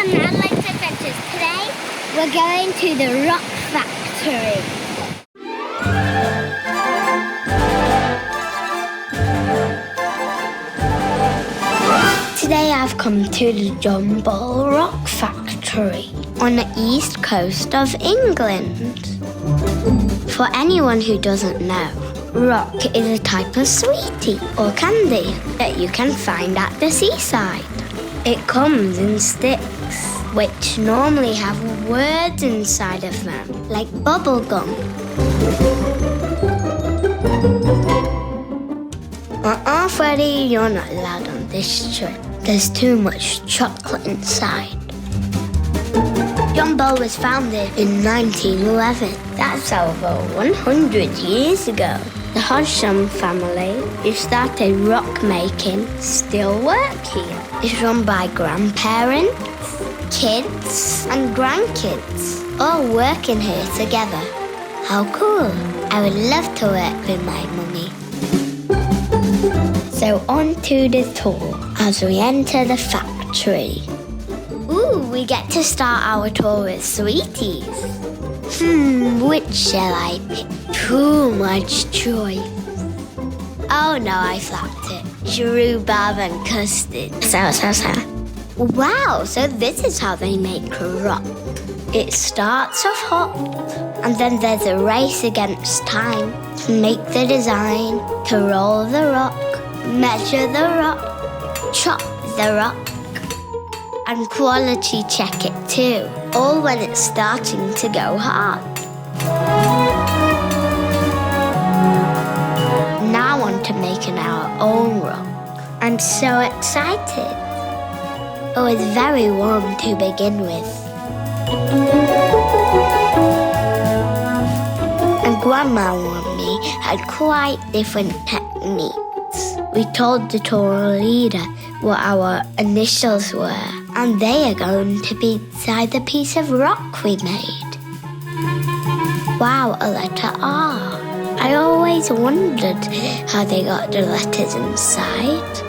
on Artlist Adventures. Today we're going to the rock factory. Today I've come to the Jumble Rock Factory on the east coast of England. For anyone who doesn't know, rock is a type of sweetie or candy that you can find at the seaside. It comes in sticks, which normally have words inside of them, like bubble gum. Freddie, you're not allowed on this trip. There's too much chocolate inside. Jumbo was founded in 1911. That's over 100 years ago. The Hodgson family who started rock making still work here. It's run by grandparents, kids and grandkids, all working here together. How cool. I would love to work with my mummy. So on to the tour as we enter the factory. Ooh, we get to start our tour with sweeties. Which shall I pick? Too much choice. Oh no, I flapped it. Rhubarb and custard. Wow, so this is how they make rock. It starts off hot, and then there's a race against time to make the design, to roll the rock, measure the rock, chop the rock, and quality check it too, all when it's starting to go hard. Now on to making our own rock. I'm so excited. It was very warm to begin with. And Grandma and me had quite different techniques. We told the tour leader what our initials were, and they are going to be inside the piece of rock we made. Wow, a letter R. I always wondered how they got the letters inside.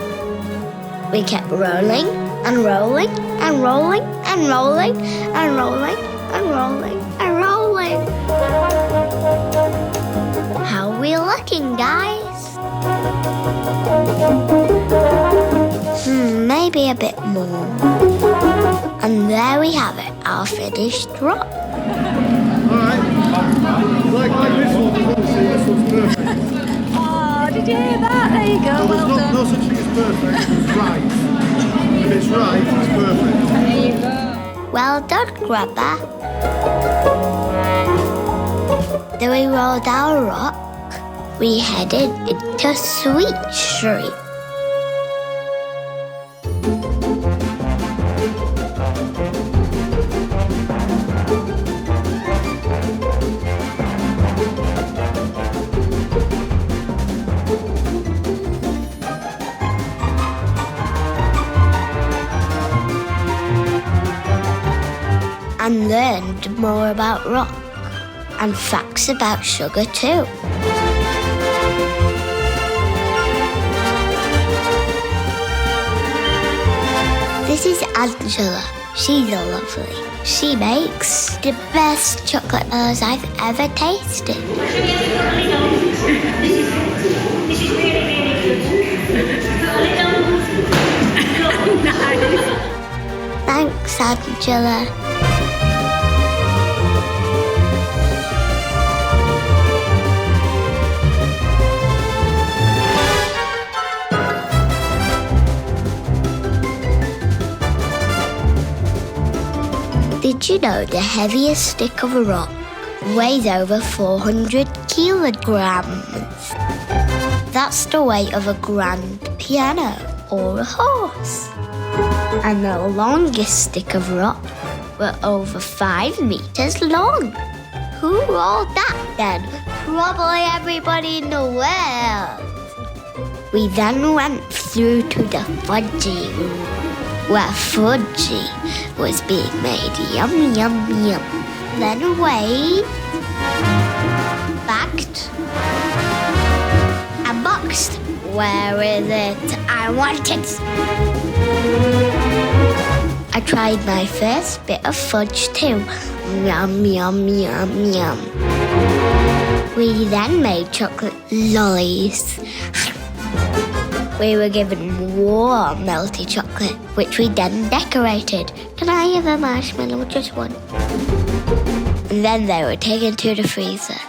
We kept rolling and rolling and rolling and rolling and rolling and rolling and rolling. How are we looking, guys? Maybe a bit more. And there we have it, our finished rock. Alright. Like this one, this one's perfect. Oh, did you hear that? There you go, well done. No such thing as perfect, it's right. If it's right, it's perfect. There you go. Well done, Grandma. Then we rolled our rock. We headed into Sweet Street. And learned more about rock and facts about sugar too. This is Angela. She's a lovely. She makes the best chocolate bars I've ever tasted. This is really, really good. Nice. Thanks, Angela. Did you know the heaviest stick of rock weighs over 400 kilograms? That's the weight of a grand piano or a horse. And the longest stick of rock were over 5 meters long. Who rolled that then? Probably everybody in the world. We then went through to the fudgy room, where fudgy was being made. Yum, yum, yum. Then weighed, bagged, and boxed. Where is it? I want it. I tried my first bit of fudge too. Yum, yum, yum, yum. We then made chocolate lollies. We were given warm melty chocolate, which we then decorated. Can I have a marshmallow? Just one. And then they were taken to the freezer.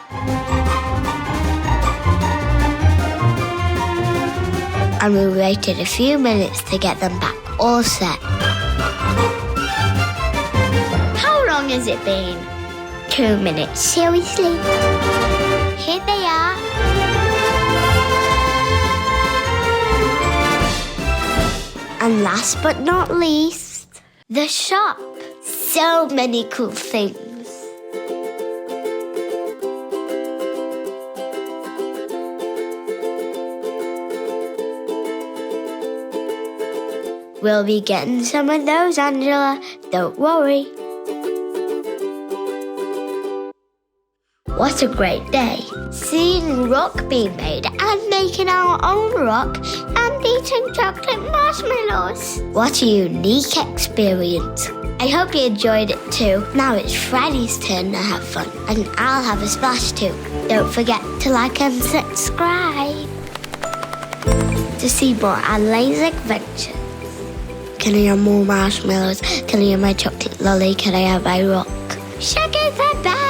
And we waited a few minutes to get them back all set. How long has it been? 2 minutes, seriously? Here they are. And last but not least, the shop. So many cool things. We'll be getting some of those, Angela. Don't worry. What a great day. Seeing rock being made and making our own rock and eating chocolate marshmallows. What a unique experience. I hope you enjoyed it too. Now it's Friday's turn to have fun and I'll have a splash too. Don't forget to like and subscribe to see more Adelaide's adventures. Can I have more marshmallows? Can I have my chocolate lolly? Can I have my rock? Sugar the best!